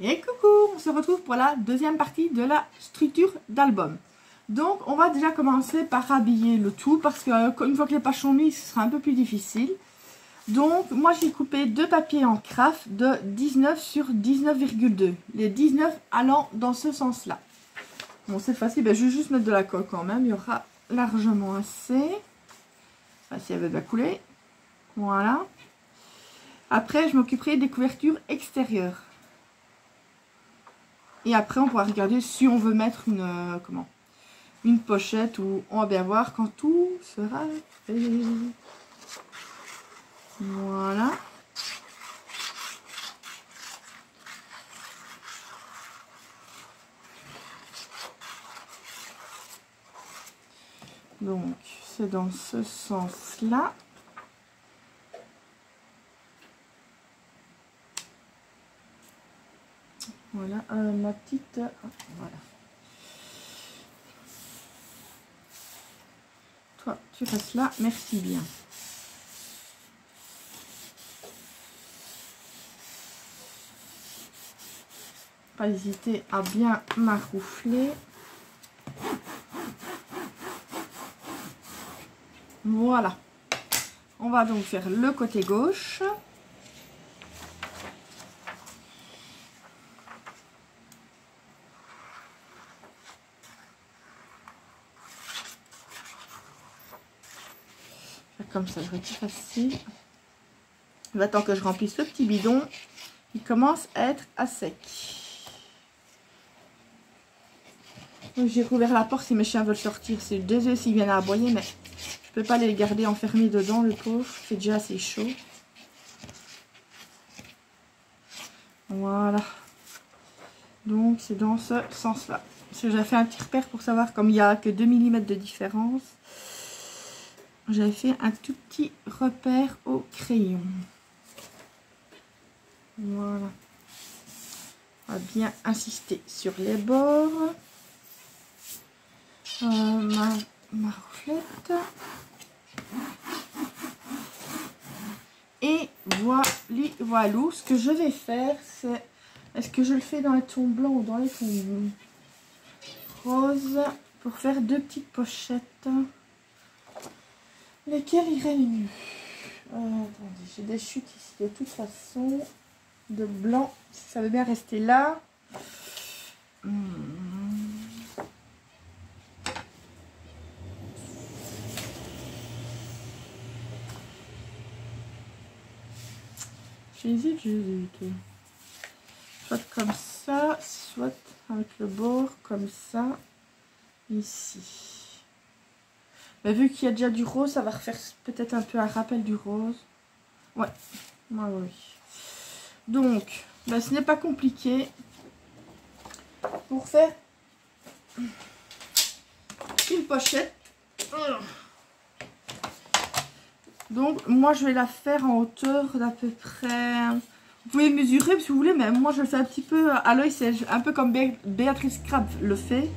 Et coucou, on se retrouve pour la deuxième partie de la structure d'album. Donc on va déjà commencer par habiller le tout parce qu'une fois que les pages sont mises, ce sera un peu plus difficile. Donc moi j'ai coupé deux papiers en craft de 19 sur 19,2. Les 19 allant dans ce sens-là. Bon cette fois-ci, je vais juste mettre de la colle quand même, il y aura largement assez. Enfin, si elle veut bien couler. Voilà. Après je m'occuperai des couvertures extérieures. Et après, on pourra regarder si on veut mettre une pochette ou on va bien voir quand tout sera fait. Voilà. Donc, c'est dans ce sens-là. Voilà, ma petite... voilà. Toi, tu restes là. Merci bien. Pas hésiter à bien maroufler. Voilà. On va donc faire le côté gauche. Comme ça, je vais plus facile. Attends que je remplisse ce petit bidon. Il commence à être à sec. J'ai rouvert la porte si mes chiens veulent sortir. C'est désolé s'ils viennent à aboyer, mais je peux pas les garder enfermés dedans, le pauvre. C'est déjà assez chaud. Voilà. Donc c'est dans ce sens-là. J'ai fait un petit repère pour savoir, comme il n'y a que 2 mm de différence. J'avais fait un tout petit repère au crayon. Voilà. On va bien insister sur les bords. Ma rouflette. Et voilà. Ce que je vais faire, c'est... Est-ce que je le fais dans les tons blancs ou dans les tons roses? Pour faire deux petites pochettes. Lesquels iraient le mieux? Attendez, j'ai des chutes ici de toute façon. De blanc, si ça veut bien rester là. J'hésite. Soit comme ça, soit avec le bord comme ça, ici. Mais vu qu'il y a déjà du rose, ça va refaire peut-être un peu un rappel du rose. Ouais, oui. Donc, ce n'est pas compliqué. Pour faire une pochette. Donc, moi, je vais la faire en hauteur d'à peu près... Vous pouvez mesurer si vous voulez, mais moi, je le fais un petit peu à l'œil. C'est un peu comme Béatrice Crabbe le fait.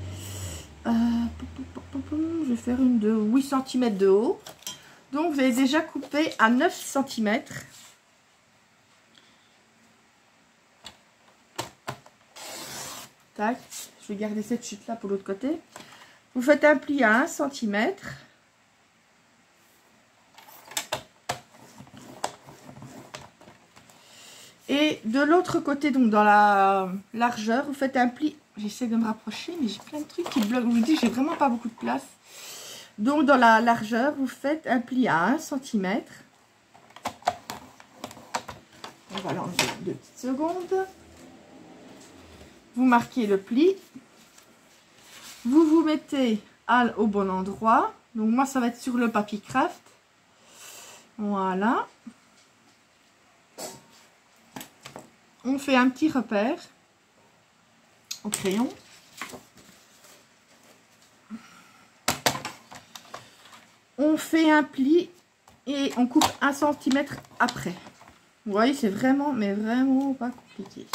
Je vais faire une de 8 cm de haut. Donc vous allez déjà couper à 9 cm. Tac. Je vais garder cette chute là pour l'autre côté. Vous faites un pli à 1 cm. Et de l'autre côté, donc dans la largeur, vous faites un pli. J'essaie de me rapprocher, mais j'ai plein de trucs qui bloquent. Je vous dis, j'ai vraiment pas beaucoup de place. Donc, dans la largeur, vous faites un pli à 1 cm. On va l'enlever 2 petites secondes. Vous marquez le pli. Vous vous mettez au bon endroit. Donc, moi, ça va être sur le papier craft. Voilà. On fait un petit repère au crayon. On fait un pli et on coupe 1 cm après. Vous voyez, c'est vraiment, mais vraiment pas compliqué.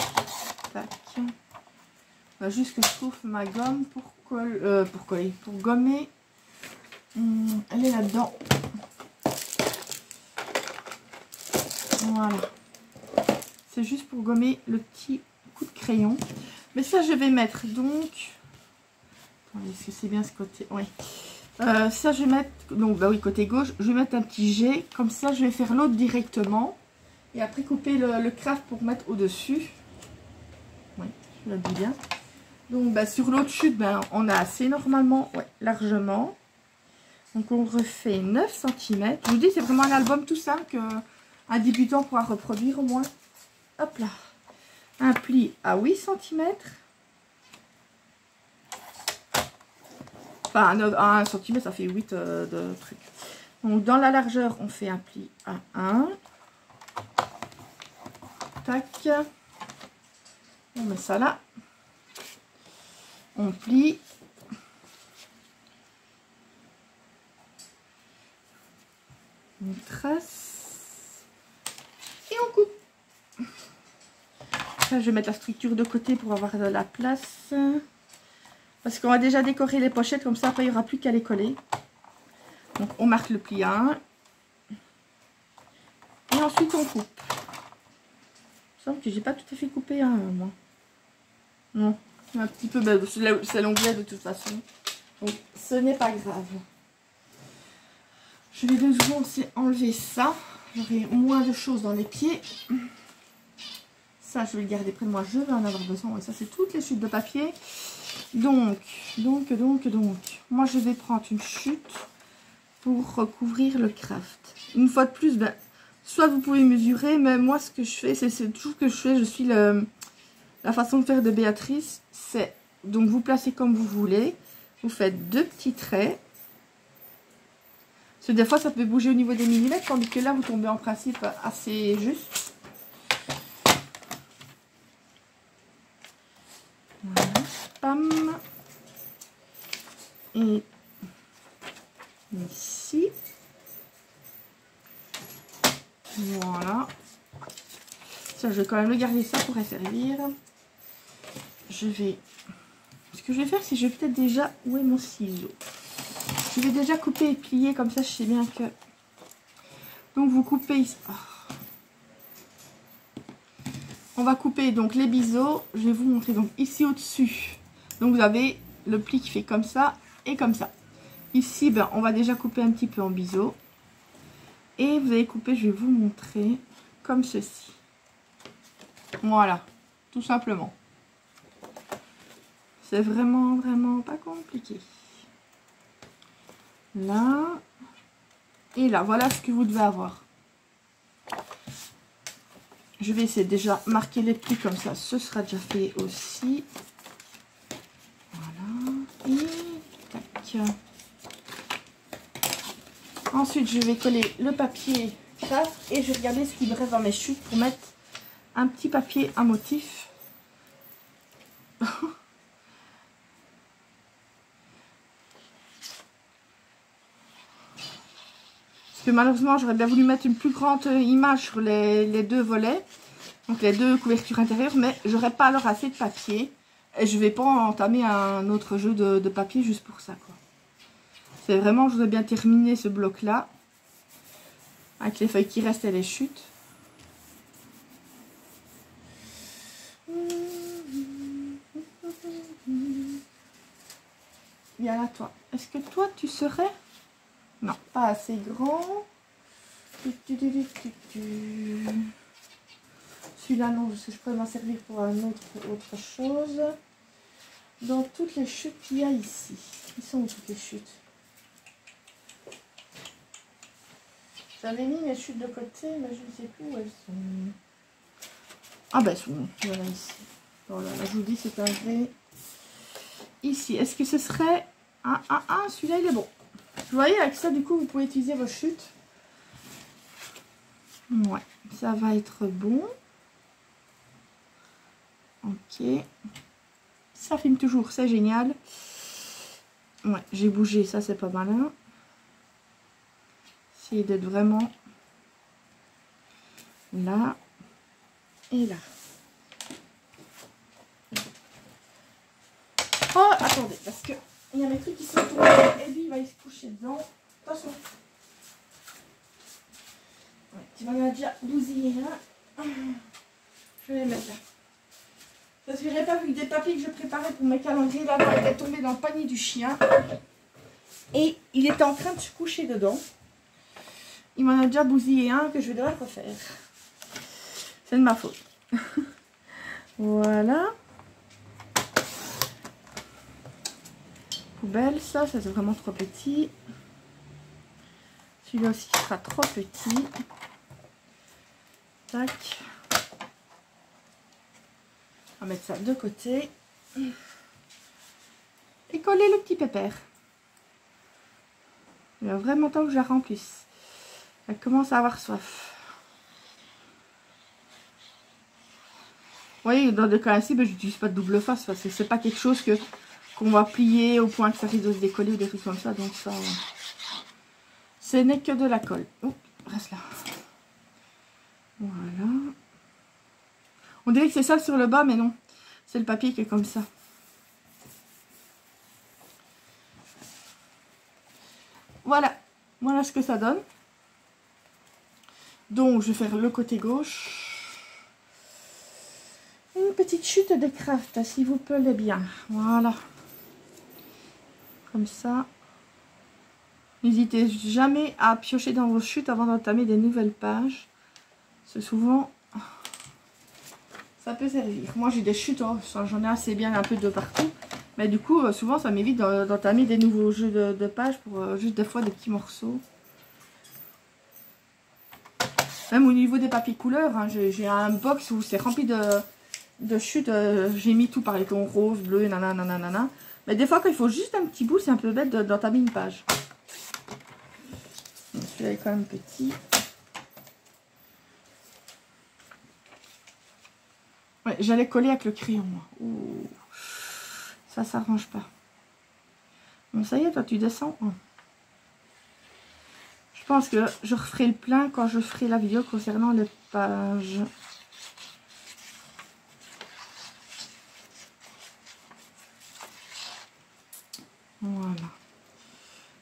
Tac. Juste que je trouve ma gomme pour gommer. Elle est là-dedans. Voilà. C'est juste pour gommer le petit beaucoup de crayons. Mais ça, je vais mettre donc... Attendez, est-ce que c'est bien ce côté? Oui. Ça, je vais mettre... Donc, bah oui, côté gauche, je vais mettre un petit G. Comme ça, je vais faire l'autre directement. Et après, couper le craft pour mettre au-dessus. Oui, je le dis bien. Donc, bah, sur l'autre chute, ben, on a assez normalement, ouais, largement. Donc, on refait 9 cm. Je vous dis, c'est vraiment un album tout simple qu'un débutant pourra reproduire au moins. Hop là. Un pli à 8 cm. Enfin, à 1 cm, ça fait 8 de trucs. Donc, dans la largeur, on fait un pli à 1. Tac. On met ça là. On plie. On trace. Et on coupe. Là, je vais mettre la structure de côté pour avoir de la place. Parce qu'on va déjà décorer les pochettes, comme ça après il n'y aura plus qu'à les coller. Donc on marque le pli à 1. Et ensuite on coupe. Il me semble que j'ai pas tout à fait coupé à 1 moi. Non, un petit peu, c'est l'onglet de toute façon. Donc ce n'est pas grave. Je vais de nouveau aussi enlever ça. J'aurai moins de choses dans les pieds. Ça je vais le garder près de moi, je vais en avoir besoin. Et ça c'est toutes les chutes de papier. Donc, moi je vais prendre une chute pour recouvrir le craft. Une fois de plus, ben, soit vous pouvez mesurer, mais moi ce que je fais, c'est toujours que je fais, je suis la façon de faire de Béatrice, c'est, donc vous placez comme vous voulez, vous faites 2 petits traits. Parce que des fois ça peut bouger au niveau des millimètres, tandis que là vous tombez en principe assez juste. Voilà. Pam. Et ici. Voilà. Ça, je vais quand même le garder, ça pourrait servir. Je vais... Ce que je vais faire, c'est que je vais peut-être déjà... Où est mon ciseau? Je vais déjà couper et plier, comme ça je sais bien que... Donc vous coupez ici. Oh. On va couper donc les biseaux. Je vais vous montrer donc ici au-dessus. Donc vous avez le pli qui fait comme ça et comme ça. Ici, ben, on va déjà couper un petit peu en biseau. Et vous allez couper, je vais vous montrer, comme ceci. Voilà, tout simplement. C'est vraiment, vraiment pas compliqué. Là. Et là, voilà ce que vous devez avoir. Je vais essayer de déjà marquer les plis comme ça. Ce sera déjà fait aussi. Voilà. Et tac. Ensuite, je vais coller le papier craft et je vais regarder ce qui me reste dans mes chutes pour mettre un petit papier à motif. Parce que malheureusement, j'aurais bien voulu mettre une plus grande image sur les 2 volets. Donc les 2 couvertures intérieures, mais j'aurais pas alors assez de papier. Et je vais pas entamer un autre jeu de papier juste pour ça, quoi. C'est vraiment, je voudrais bien terminer ce bloc-là. Avec les feuilles qui restent et les chutes. Bien là, toi. Est-ce que toi, tu serais... Non, pas assez grand. Celui-là, non, parce que je pourrais m'en servir pour autre chose. Dans toutes les chutes qu'il y a ici. Ils sont où toutes les chutes? J'avais mis mes chutes de côté, mais je ne sais plus où elles sont. Ah ben, elles sont voilà ici. Voilà, là, je vous dis, c'est un vrai. Ici, est-ce que ce serait... celui-là, il est bon. Vous voyez, avec ça, du coup, vous pouvez utiliser vos chutes. Ouais, ça va être bon. Ok. Ça filme toujours, c'est génial. Ouais, j'ai bougé, ça, c'est pas malin. Essayez d'être vraiment là et là. Oh, attendez, parce que il y a mes trucs qui sont tombés et lui il va y se coucher dedans. Attention. Ouais, tu m'en as déjà bousillé là. Je vais les mettre là. Parce que j'avais pas vu que des papiers que je préparais pour mes calendriers là-bas étaient tombés dans le panier du chien. Et il était en train de se coucher dedans. Il m'en a déjà bousillé un que je vais devoir refaire. C'est de ma faute. Voilà. Poubelle, ça c'est vraiment trop petit. Celui-là aussi sera trop petit. Tac. On va mettre ça de côté. Et coller le petit pépère. Il y a vraiment temps que je la remplisse. Elle commence à avoir soif. Vous voyez, dans des cas ainsi, ben, je n'utilise pas de double face parce que c'est pas quelque chose qu'on va plier au point que ça risque de se décoller ou des trucs comme ça. Donc ça, ce n'est que de la colle. Oh, reste là. Voilà. On dirait que c'est sale sur le bas, mais non. C'est le papier qui est comme ça. Voilà. Voilà ce que ça donne. Donc, je vais faire le côté gauche. Une petite chute de craft, s'il vous plaît bien. Voilà. Comme ça. N'hésitez jamais à piocher dans vos chutes avant d'entamer des nouvelles pages. C'est souvent... ça peut servir. Moi, j'ai des chutes, hein. J'en ai assez bien un peu de partout. Mais du coup, souvent, ça m'évite d'entamer des nouveaux jeux de pages pour juste des fois des petits morceaux. Même au niveau des papiers couleurs, hein, j'ai un box où c'est rempli de chutes. J'ai mis tout par les tons roses, bleus, nanana. Mais des fois, quand il faut juste un petit bout, c'est un peu bête d'entamer une page. Celui-là est quand même petit. Ouais, j'allais coller avec le crayon, moi. Ouh. Ça s'arrange pas. Bon, ça y est, toi, tu descends. Oh. Je pense que je referai le plein quand je ferai la vidéo concernant les pages. Voilà.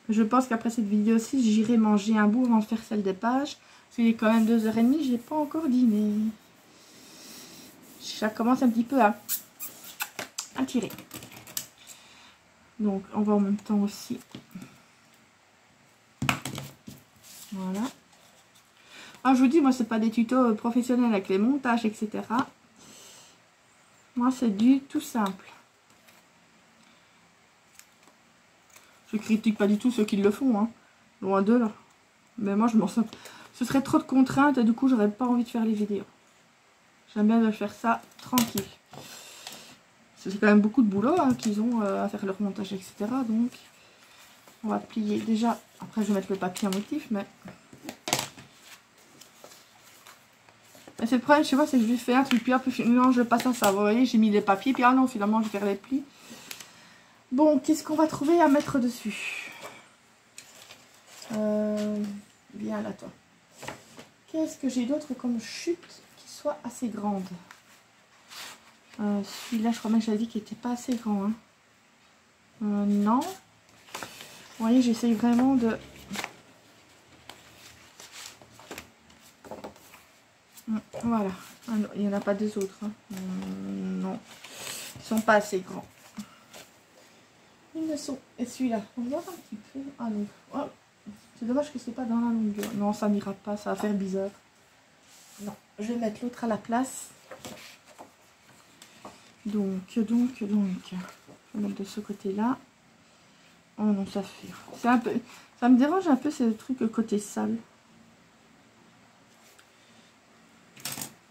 Je pense qu'après cette vidéo-ci, j'irai manger un bout avant de faire celle des pages. Parce qu'il est quand même 2h30, j'ai pas encore dîné. Ça commence un petit peu à tirer. Donc, on va en même temps aussi. Voilà. Alors, je vous dis, moi, c'est pas des tutos professionnels avec les montages, etc. Moi, c'est du tout simple. Je critique pas du tout ceux qui le font, hein. Loin de là. Mais moi, je m'en sors. Ce serait trop de contraintes et du coup, j'aurais pas envie de faire les vidéos. J'aime bien de faire ça tranquille. C'est quand même beaucoup de boulot hein, qu'ils ont à faire leur montage, etc. Donc, on va plier. Déjà, après, je vais mettre le papier en motif, mais c'est le problème, je sais pas, c'est que je lui fais un truc, puis hop, non, je passe à ça. Vous voyez, j'ai mis les papiers, puis ah non, finalement, je vais faire les plis. Bon, qu'est-ce qu'on va trouver à mettre dessus? Bien là, toi. Qu'est-ce que j'ai d'autre comme chute qui soit assez grande? Celui-là, je crois même que j'avais dit qu'il n'était pas assez grand. Hein. Non. Vous voyez, j'essaye vraiment de... Voilà. Ah non, il n'y en a pas deux autres. Hein. Non. Ils ne sont pas assez grands. Ils ne sont... Et celui-là, on va voir un petit peu. Ah non. Oh. C'est dommage que c'est pas dans la longueur. Non, ça n'ira pas. Ça va faire bizarre. Non. Je vais mettre l'autre à la place. Donc. Je vais mettre de ce côté-là. Oh non, ça fait... C'est un peu... Ça me dérange un peu ces trucs côté sale.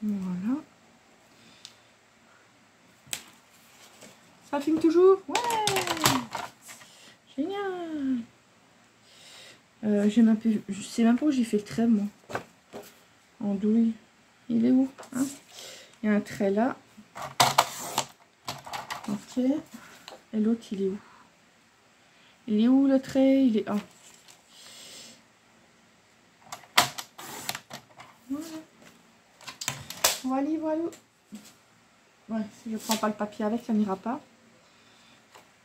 Voilà. Ça filme toujours? Ouais! Génial! J'aime un peu... Je sais même pas où j'ai fait le trait, moi. En douille. Il est où? Hein? Il y a un trait là. Ok. Et l'autre, il est où? Il est où le trait? Il est... Oh. Voilà. Voilà. Ouais, si je prends pas le papier avec, ça n'ira pas.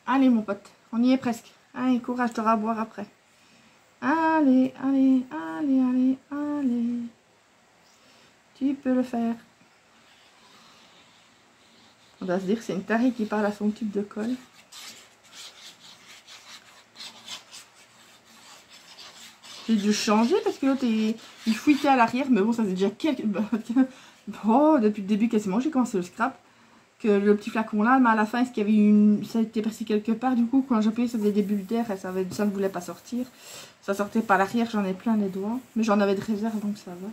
Allez, mon pote. On y est presque. Allez, courage, t'auras à boire après. Allez, allez, allez, allez, allez. Tu peux le faire. On doit se dire que c'est une tarée qui parle à son tube de colle. J'ai dû changer parce que l'autre il fuitait à l'arrière. Mais bon, ça fait déjà quelques... Oh, depuis le début quasiment, j'ai commencé le scrap. Que le petit flacon là, mais à la fin, est-ce qu'il y avait une... Ça a été percé quelque part. Du coup, quand j'appuyais, ça faisait des bulles d'air et ça ne voulait pas sortir. Ça sortait par l'arrière, j'en ai plein les doigts. Mais j'en avais de réserve, donc ça va.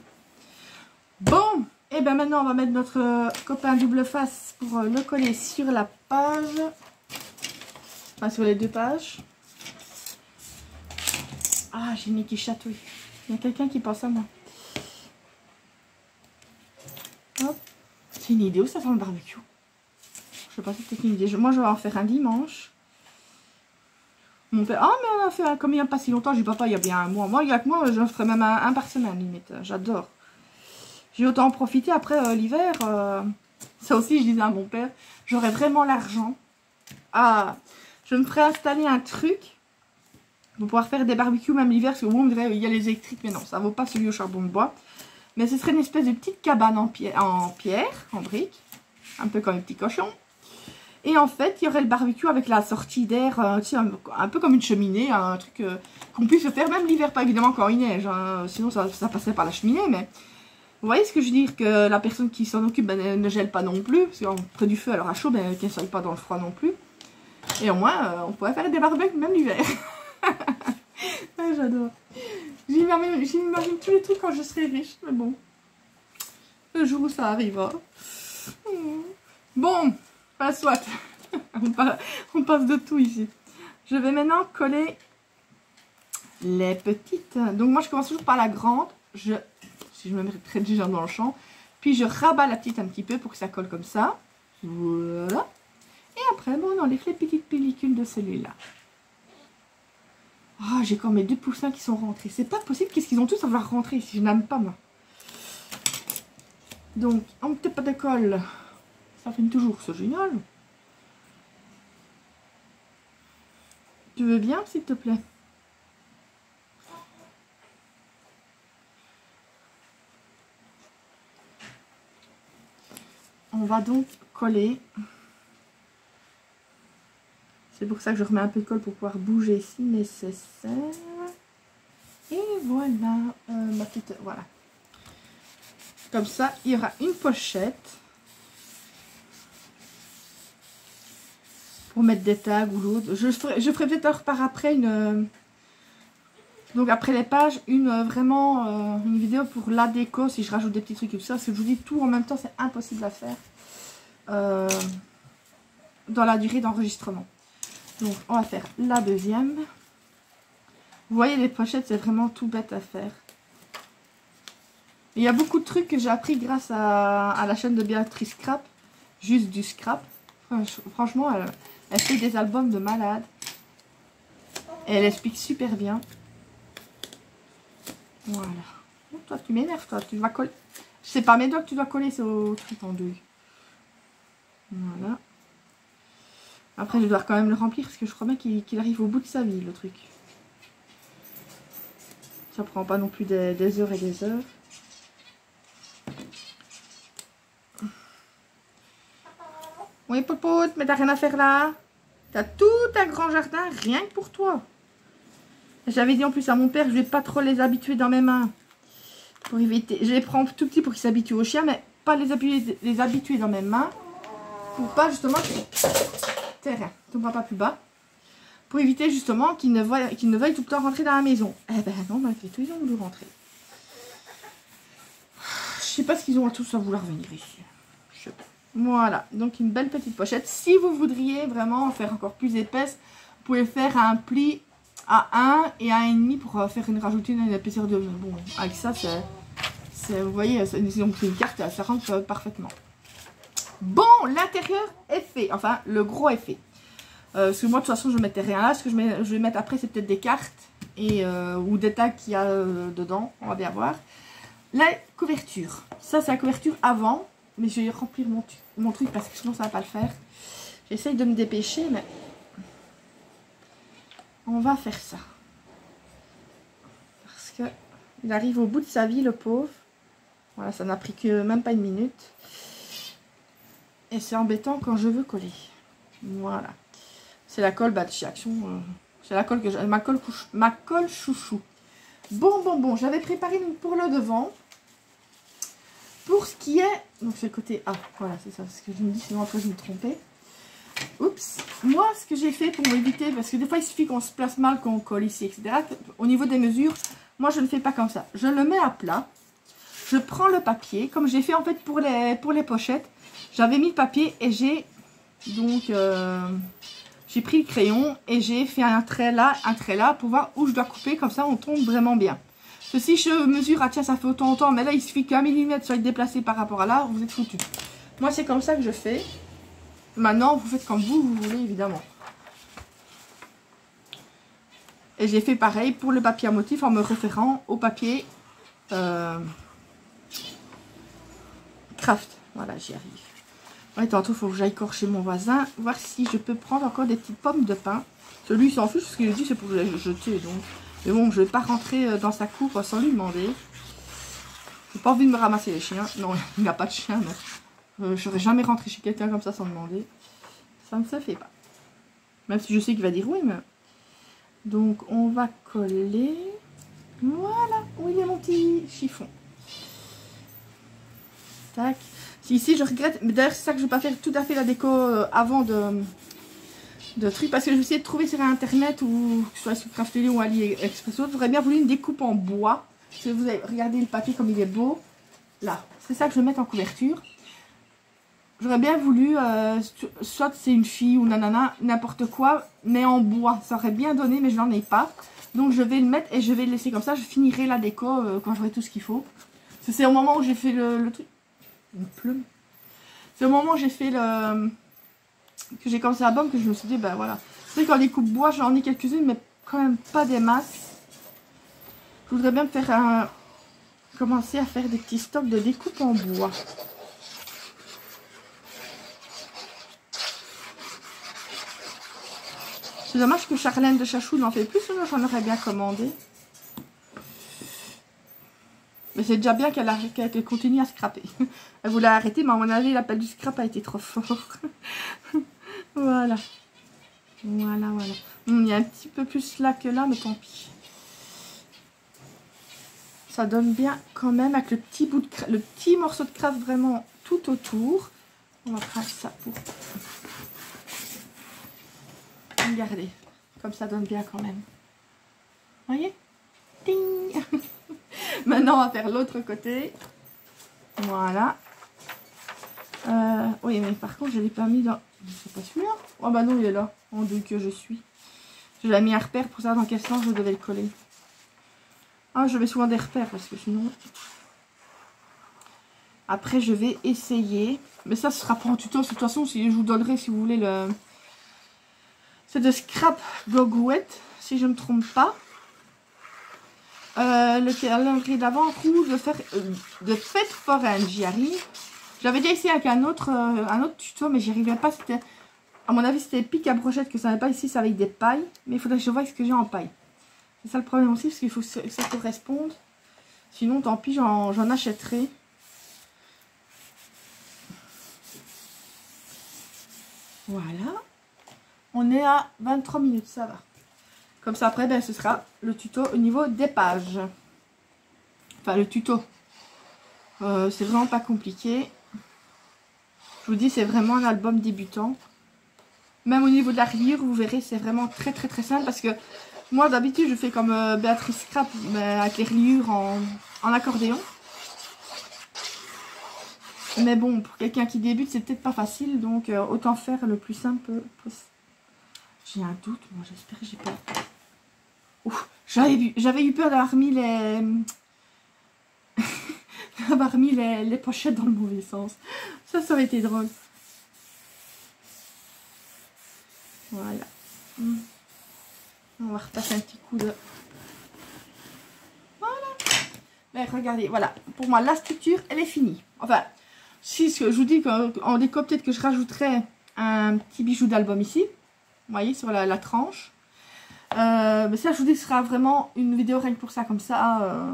Bon, et bien maintenant, on va mettre notre copain double face pour le coller sur la page. Enfin, sur les deux pages. Ah, j'ai mis qui chatouille. Il y a quelqu'un qui pense à moi. Hop. C'est une idée où ça sent le barbecue. Je sais pas si c'est une idée. Moi, je vais en faire un dimanche. Mon père, ah, mais on a fait un, comme il n'y a pas si longtemps. J'ai dit, papa, il y a bien un mois. Moi, il y a que moi, je ferai même un par semaine, limite. J'adore. J'ai autant en profiter après l'hiver. Ça aussi, je disais à mon père, j'aurais vraiment l'argent. Ah, je me ferais installer un truc pour pouvoir faire des barbecues même l'hiver. Parce que vous me direz, il y a les électriques, mais non, ça vaut pas celui au charbon de bois. Mais ce serait une espèce de petite cabane en pierre, en briques. Un peu comme les petits cochons. Et en fait, il y aurait le barbecue avec la sortie d'air, tu sais, un peu comme une cheminée, un truc qu'on puisse faire même l'hiver, pas évidemment quand il neige. Hein, sinon, ça passerait par la cheminée, mais... Vous voyez ce que je veux dire? Que la personne qui s'en occupe ne gèle pas non plus. Parce qu'auprès du feu, alors à chaud, qu'elle ne soit pas dans le froid non plus. Et au moins, on pourrait faire des barbecues même l'hiver. Ouais, j'adore. J'imagine tous les trucs quand je serai riche. Mais bon, le jour où ça arrivera. Bon, pas soit. On passe de tout ici. Je vais maintenant coller les petites. Donc moi, je commence toujours par la grande. Si je me mets très déjà dans le champ. Puis je rabats la petite un petit peu pour que ça colle comme ça. Voilà. Et après, bon, on enlève les petites pellicules de celui-là. Oh, j'ai quand mes deux poussins qui sont rentrés. C'est pas possible. Qu'est-ce qu'ils ont tous à vouloir rentrer si je n'aime pas, moi. Donc, un petit peu de colle. Ça fait toujours, c'est génial. Tu veux bien, s'il te plaît? On va donc coller. C'est pour ça que je remets un peu de colle pour pouvoir bouger si nécessaire. Et voilà, ma petite... Voilà. Comme ça, il y aura une pochette. Pour mettre des tags ou l'autre. Je ferai peut-être par après une... donc après les pages, vraiment une vidéo pour la déco. Si je rajoute des petits trucs et tout ça. Parce que je vous dis tout en même temps, c'est impossible à faire. Dans la durée d'enregistrement. Donc on va faire la deuxième. Vous voyez les pochettes, c'est vraiment tout bête à faire. Il y a beaucoup de trucs que j'ai appris grâce à la chaîne de Béatrice Scrap. Juste du scrap. Franchement, elle fait des albums de malade. Et elle explique super bien. Voilà. Oh, toi, tu m'énerves, toi. Tu vas coller. C'est pas mes doigts que tu dois coller, c'est au truc en deux. Voilà. Après, je dois quand même le remplir parce que je crois bien qu'il arrive au bout de sa vie, le truc. Ça prend pas non plus des heures et des heures. Oui, popote, mais t'as rien à faire là. T'as tout un grand jardin, rien que pour toi. J'avais dit en plus à mon père, je vais pas trop les habituer dans mes mains. Pour éviter, je les prends tout petit pour qu'ils s'habituent aux chiens, mais pas les habituer dans mes mains. Pour pas justement... Terrain, tombera pas plus bas. Pour éviter justement qu'ils ne veuillent tout le temps rentrer dans la maison. Eh ben non, malgré tout, ils ont voulu rentrer. Je sais pas ce qu'ils ont tous à vouloir venir ici. Je sais pas. Voilà, donc une belle petite pochette. Si vous voudriez vraiment faire encore plus épaisse, vous pouvez faire un pli à 1 et à 1,5 pour rajouter une épaisseur de... Bon, avec ça, vous voyez, ils ont pris une carte, ça rentre parfaitement. Bon, l'intérieur est fait. Enfin, le gros est fait. Parce que moi, de toute façon, je ne mettais rien là. Ce que je vais mettre après, c'est peut-être des cartes ou des tags qu'il y a dedans. On va bien voir. La couverture. Ça, c'est la couverture avant. Mais je vais remplir mon truc parce que sinon, ça ne va pas le faire. J'essaye de me dépêcher, mais... On va faire ça. Parce que il arrive au bout de sa vie, le pauvre. Voilà, ça n'a pris que même pas une minute. Et c'est embêtant quand je veux coller. Voilà. C'est la colle de chez Action. C'est la colle que j'ai. Ma colle chouchou. Bon. J'avais préparé pour le devant. Pour ce qui est... Donc c'est le côté A. Voilà, c'est ça. Ce que je me dis, sinon après je me trompais. Oups. Moi, ce que j'ai fait pour m'éviter... Parce que des fois, il suffit qu'on se place mal, qu'on colle ici, etc. Au niveau des mesures, moi, je ne fais pas comme ça. Je le mets à plat. Je prends le papier. Comme j'ai fait en fait pour les pochettes. J'avais mis le papier et j'ai... Donc... j'ai pris le crayon et j'ai fait un trait là pour voir où je dois couper. Comme ça, on tombe vraiment bien. Si je mesure, ah tiens, ça fait autant, mais là, il suffit qu'un millimètre soit déplacé par rapport à là, vous êtes foutu. Moi, c'est comme ça que je fais. Maintenant, vous faites comme vous voulez, évidemment. Et j'ai fait pareil pour le papier à motif en me référant au papier craft. Voilà, j'y arrive. Ouais, tantôt, il faut que j'aille chez mon voisin, voir si je peux prendre encore des petites pommes de pin. Celui, il s'en fiche, ce qu'il dit, c'est pour les jeter, donc... Mais bon, je ne vais pas rentrer dans sa cour sans lui demander. J'ai pas envie de me ramasser les chiens. Non, il n'y a pas de chien, mais je n'aurais jamais rentré chez quelqu'un comme ça sans demander. Ça ne se fait pas. Même si je sais qu'il va dire oui, mais... Donc, on va coller. Voilà. Où il est mon petit chiffon? Tac. Ici, je regrette. Mais d'ailleurs, c'est ça que je ne vais pas faire tout à fait la déco avant de trucs. Parce que je vais essayer de trouver sur Internet ou que ce soit sur Craftly ou AliExpress. J'aurais bien voulu une découpe en bois. Si vous avez regardé le papier comme il est beau. Là. C'est ça que je vais mettre en couverture. J'aurais bien voulu, soit c'est une fille ou nanana, n'importe quoi, mais en bois. Ça aurait bien donné, mais je n'en ai pas. Donc je vais le mettre et je vais le laisser comme ça. Je finirai la déco quand j'aurai tout ce qu'il faut. C'est au moment où j'ai fait le truc. Une plume. C'est au moment où j'ai fait que j'ai commencé l'album que je me suis dit, ben voilà. C'est vrai qu'en découpe bois, j'en ai quelques-unes, mais quand même pas des masses. Je voudrais bien me faire commencer à faire des petits stocks de découpe en bois. C'est dommage que Charlène de Chachou n'en fait plus, sinon j'en aurais bien commandé. Mais c'est déjà bien qu'elle continue à scraper. Elle voulait arrêter, mais à mon avis, l'appel du scrap a été trop fort. Voilà. Voilà. Il y a un petit peu plus là que là, mais tant pis. Ça donne bien quand même avec le petit morceau de craft vraiment tout autour. On va prendre ça pour... Regardez, comme ça donne bien quand même. Vous voyez? Ding. Maintenant, on va faire l'autre côté. Voilà. Oui, mais par contre, je ne l'ai pas mis dans... C'est pas celui-là? Oh bah non, il est là. En deux que je suis. Je l'ai mis un repère pour savoir dans quel sens je devais le coller. Ah, je mets souvent des repères parce que sinon... Après, je vais essayer. Mais ça, ce sera pas en tuto. De toute façon, je vous donnerai si vous voulez le... C'est de Scrap Gogouette, si je ne me trompe pas. Le calendrier d'avant rouge de fête foraine, j'y arrive. J'avais déjà essayé avec un autre tuto, mais j'y arrivais pas. C'était, à mon avis, c'était pic à brochette que ça n'avait pas. Ici, c'est avec des pailles. Mais il faudrait que je voie ce que j'ai en paille. C'est ça le problème aussi, parce qu'il faut que ça corresponde. Sinon, tant pis, j'en achèterai. Voilà. On est à 23 minutes, ça va. Comme ça, après, ben, ce sera le tuto au niveau des pages. Enfin, le tuto. C'est vraiment pas compliqué. Je vous dis, c'est vraiment un album débutant. Même au niveau de la reliure, vous verrez, c'est vraiment très simple. Parce que moi, d'habitude, je fais comme Béatrice Scrap, avec les reliures en accordéon. Mais bon, pour quelqu'un qui débute, c'est peut-être pas facile. Donc, autant faire le plus simple possible. J'ai un doute, moi, j'espère que j'ai pas... Ouf, j'avais eu peur d'avoir mis les pochettes dans le mauvais sens. Ça aurait été drôle. Voilà. On va repasser un petit coup de... Voilà. Mais regardez, voilà. Pour moi, la structure, elle est finie. Enfin, si je vous dis qu'en déco, peut-être que je rajouterai un petit bijou d'album ici. Vous voyez, sur la tranche. Mais ça, je vous dis, ce sera vraiment une vidéo rien que pour ça, comme ça.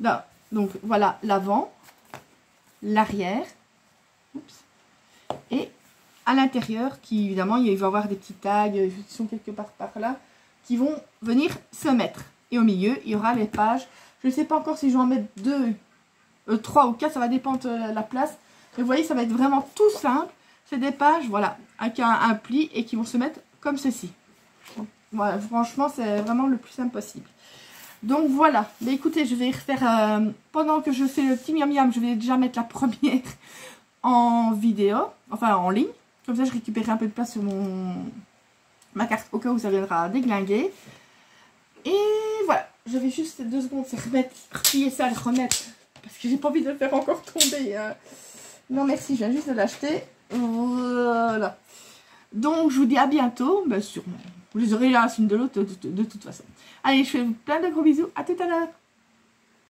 Là. Donc, voilà l'avant, l'arrière. Oups. à l'intérieur, qui évidemment, il va y avoir des petits tags qui sont quelque part par là, qui vont venir se mettre. Et au milieu, il y aura les pages. Je ne sais pas encore si je vais en mettre 3 ou 4, ça va dépendre de la place. Mais vous voyez, ça va être vraiment tout simple. C'est des pages, voilà, avec un pli et qui vont se mettre comme ceci. Donc, voilà, franchement, c'est vraiment le plus simple possible. Donc voilà, mais écoutez, je vais refaire, pendant que je fais le petit miam miam, je vais déjà mettre la première en vidéo, enfin en ligne. Comme ça, je récupère un peu de place sur ma carte au cas où ça viendra déglinguer. Et voilà, je vais juste 2 secondes, c'est replier ça, le remettre. Parce que j'ai pas envie de le faire encore tomber. Non merci, je viens juste de l'acheter. Voilà. Donc je vous dis à bientôt, sûrement. Vous les aurez l'un à la suite de l'autre de toute façon. Allez, je fais plein de gros bisous, à tout à l'heure.